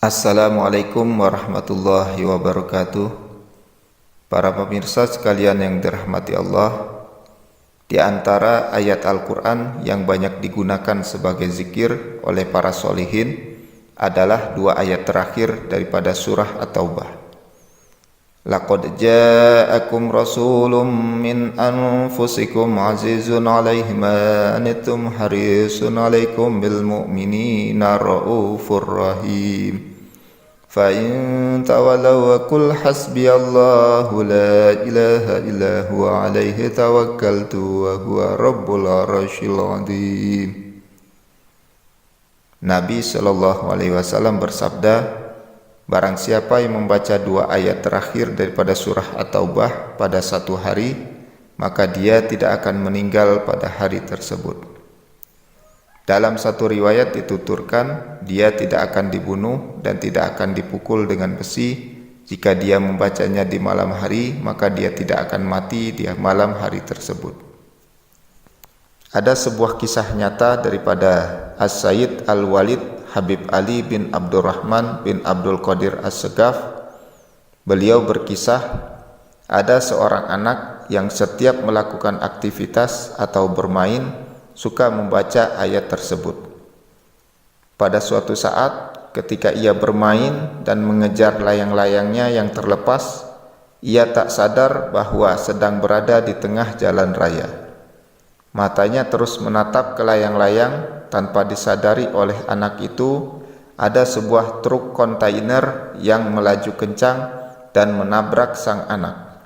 Assalamualaikum warahmatullahi wabarakatuh. Para pemirsa sekalian yang dirahmati Allah, di antara ayat Al-Quran yang banyak digunakan sebagai zikir oleh para sholihin adalah dua ayat terakhir daripada surah At-Taubah. Laqad ja'akum rasulun min anfusikum azizun 'alaihi ma anittum harisun 'alaikum bil mu'minina raufur rahim. Fa in tawallaw qul hasbiyallahu la ilaha illa huwa 'alaihi tawakkaltu wa huwa rabbul 'arsyil 'azim. Nabi sallallahu alaihi wasallam bersabda, barang siapa yang membaca dua ayat terakhir daripada surah At-Taubah pada satu hari, maka dia tidak akan meninggal pada hari tersebut. Dalam satu riwayat dituturkan, dia tidak akan dibunuh dan tidak akan dipukul dengan besi. Jika dia membacanya di malam hari, maka dia tidak akan mati di malam hari tersebut. Ada sebuah kisah nyata daripada As-Sayyid Al-Walid Habib Ali bin Abdurrahman bin Abdul Qadir As-Segaf. Beliau berkisah, ada seorang anak yang setiap melakukan aktivitas atau bermain suka membaca ayat tersebut. Pada suatu saat ketika ia bermain dan mengejar layang-layangnya yang terlepas, ia tak sadar bahwa sedang berada di tengah jalan raya. Matanya terus menatap ke layang-layang. Tanpa disadari oleh anak itu, ada sebuah truk kontainer yang melaju kencang dan menabrak sang anak.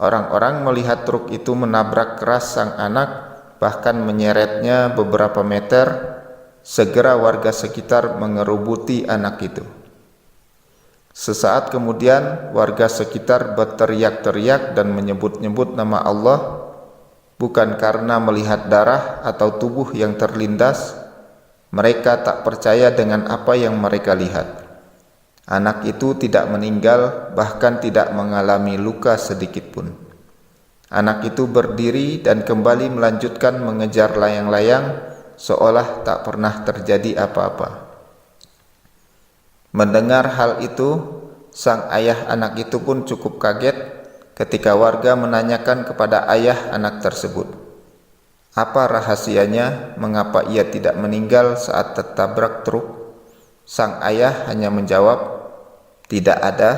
Orang-orang melihat truk itu menabrak keras sang anak, bahkan menyeretnya beberapa meter. Segera warga sekitar mengerubuti anak itu. Sesaat kemudian warga sekitar berteriak-teriak dan menyebut-nyebut nama Allah, bukan karena melihat darah atau tubuh yang terlindas. Mereka tak percaya dengan apa yang mereka lihat. Anak itu tidak meninggal, bahkan tidak mengalami luka sedikit pun. Anak itu berdiri dan kembali melanjutkan mengejar layang-layang seolah tak pernah terjadi apa-apa. Mendengar hal itu, sang ayah anak itu pun cukup kaget ketika warga menanyakan kepada ayah anak tersebut, apa rahasianya mengapa ia tidak meninggal saat tertabrak truk? Sang ayah hanya menjawab, tidak ada,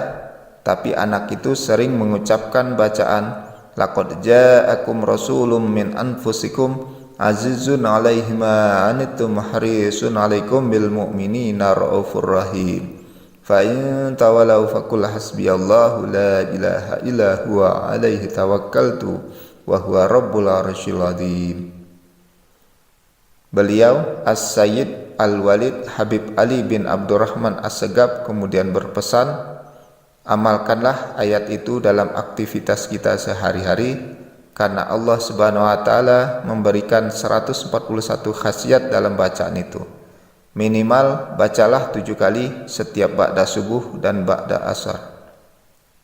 tapi anak itu sering mengucapkan bacaan laqad ja'akum rasulun min anfusikum azizun 'alaihi ma anittum harisun 'alaikum bil mu'minina raufur rahim. Fa in tawallaw faqul hasbiyallahu la ilaha illa huwa 'alaihi tawakkaltu wa huwa rabbul 'arsyil 'azim. Beliau As-Sayyid Al-Walid Habib Ali bin Abdurrahman As-Segaf kemudian berpesan, amalkanlah ayat itu dalam aktivitas kita sehari-hari, karena Allah Subhanahu wa taala memberikan 141 khasiat dalam bacaan itu. Minimal bacalah 7 kali setiap ba'da subuh dan ba'da asar.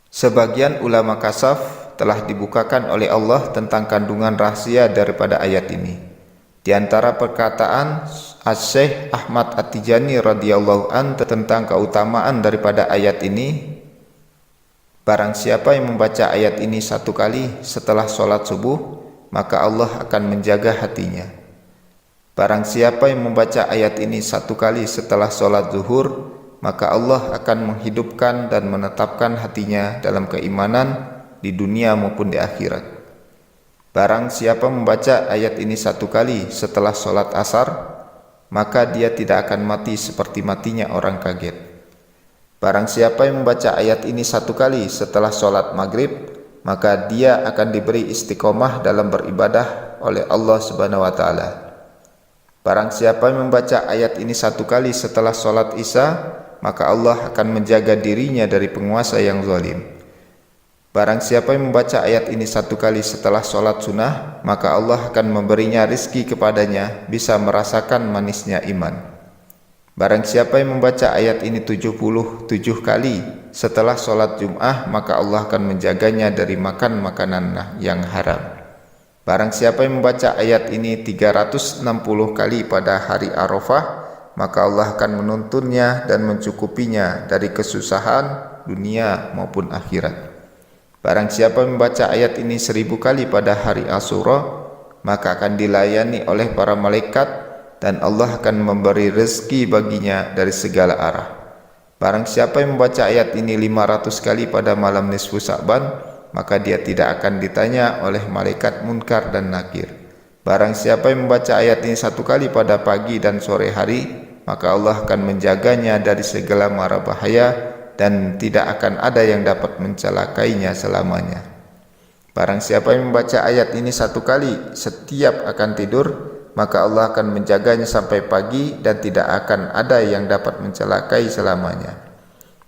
Sebagian ulama kasaf telah dibukakan oleh Allah tentang kandungan rahasia daripada ayat ini. Di antara perkataan Asy-Syaikh Ahmad At-Tijani radhiyallahu an tentang keutamaan daripada ayat ini, barang siapa yang membaca ayat ini 1 kali setelah sholat subuh, maka Allah akan menjaga hatinya. Barang siapa yang membaca ayat ini 1 kali setelah sholat zuhur, maka Allah akan menghidupkan dan menetapkan hatinya dalam keimanan di dunia maupun di akhirat. Barang siapa membaca ayat ini 1 kali setelah sholat asar, maka dia tidak akan mati seperti matinya orang kaget. Barang siapa yang membaca ayat ini 1 kali setelah sholat maghrib, maka dia akan diberi istiqomah dalam beribadah oleh Allah Subhanahu wa taala. Barang siapa yang membaca ayat ini 1 kali setelah sholat isya, maka Allah akan menjaga dirinya dari penguasa yang zalim. Barang siapa yang membaca ayat ini 1 kali setelah sholat sunnah, maka Allah akan memberinya rizki kepadanya, bisa merasakan manisnya iman. Barang siapa yang membaca ayat ini 77 kali setelah sholat Jum'ah, maka Allah akan menjaganya dari makan makanan yang haram. Barang siapa yang membaca ayat ini 360 kali pada hari Arafah, maka Allah akan menuntunnya dan mencukupinya dari kesusahan dunia maupun akhirat. Barang siapa membaca ayat ini 1000 kali pada hari Asyura, maka akan dilayani oleh para malaikat dan Allah akan memberi rezeki baginya dari segala arah. Barang siapa yang membaca ayat ini 500 kali pada malam nisfu Sa'ban, maka dia tidak akan ditanya oleh malaikat Munkar dan Nakir. Barang siapa yang membaca ayat ini 1 kali pada pagi dan sore hari, maka Allah akan menjaganya dari segala mara bahaya dan tidak akan ada yang dapat mencelakainya selamanya. Barang siapa yang membaca ayat ini 1 kali setiap akan tidur, maka Allah akan menjaganya sampai pagi dan tidak akan ada yang dapat mencelakai selamanya.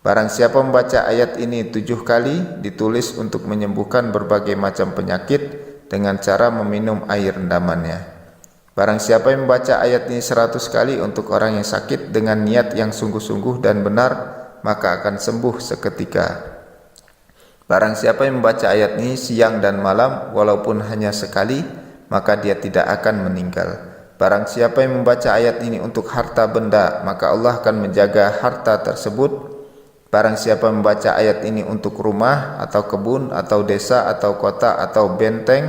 Barang siapa membaca ayat ini 7 kali, ditulis untuk menyembuhkan berbagai macam penyakit dengan cara meminum air rendamannya. Barang siapa yang membaca ayat ini 100 kali untuk orang yang sakit dengan niat yang sungguh-sungguh dan benar, maka akan sembuh seketika. Barang siapa yang membaca ayat ini siang dan malam walaupun hanya sekali, maka dia tidak akan meninggal. Barang siapa yang membaca ayat ini untuk harta benda, maka Allah akan menjaga harta tersebut. Barang siapa membaca ayat ini untuk rumah atau kebun atau desa atau kota atau benteng,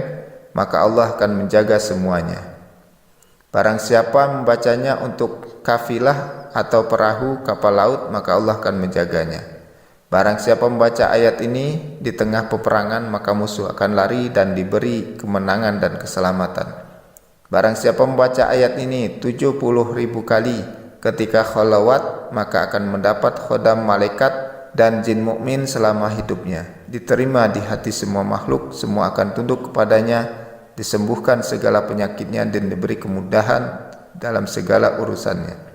maka Allah akan menjaga semuanya. Barang siapa membacanya untuk kafilah atau perahu kapal laut, maka Allah akan menjaganya. Barang siapa membaca ayat ini di tengah peperangan, maka musuh akan lari dan diberi kemenangan dan keselamatan. Barang siapa membaca ayat ini 70.000 kali ketika khalawat, maka akan mendapat khodam malaikat dan jin mukmin selama hidupnya. Diterima di hati semua makhluk, semua akan tunduk kepadanya, disembuhkan segala penyakitnya dan diberi kemudahan dalam segala urusannya.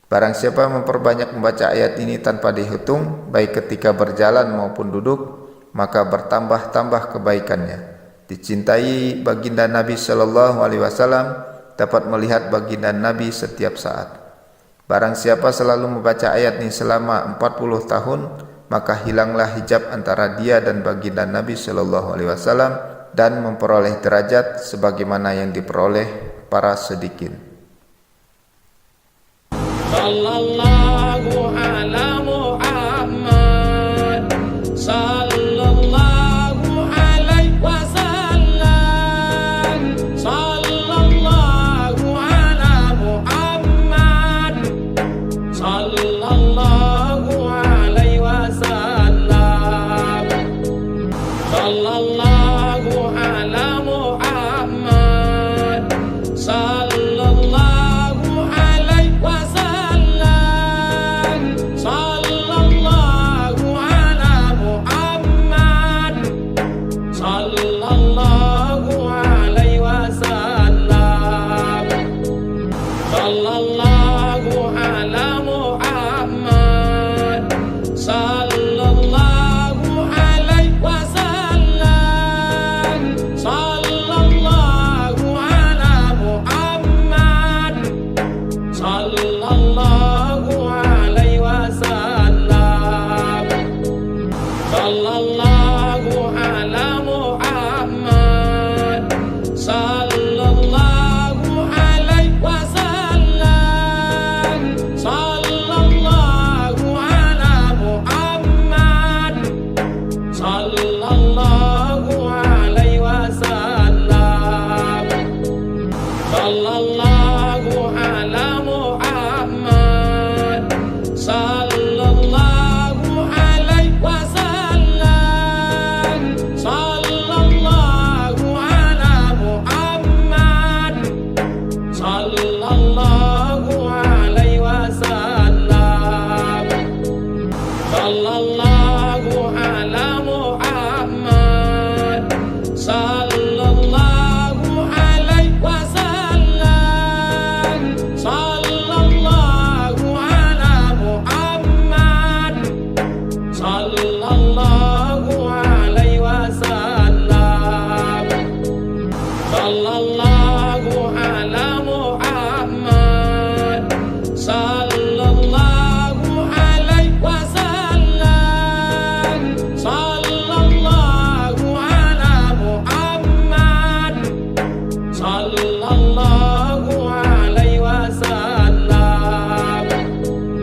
Barang siapa memperbanyak membaca ayat ini tanpa dihitung, baik ketika berjalan maupun duduk, maka bertambah-tambah kebaikannya. Dicintai baginda Nabi Shallallahu Alaihi Wasallam, dapat melihat baginda Nabi setiap saat. Barang siapa selalu membaca ayat ini selama 40 tahun, maka hilanglah hijab antara dia dan baginda Nabi Shallallahu Alaihi Wasallam dan memperoleh derajat sebagaimana yang diperoleh para siddiqin. Sallallahu ala Muhammad, sallallahu alaihi wasallam, sallallahu ala Muhammad, sallallahu alaihi wasallam, sallallahu ala Muhammad, sallallahu alaihi wasallam. Allah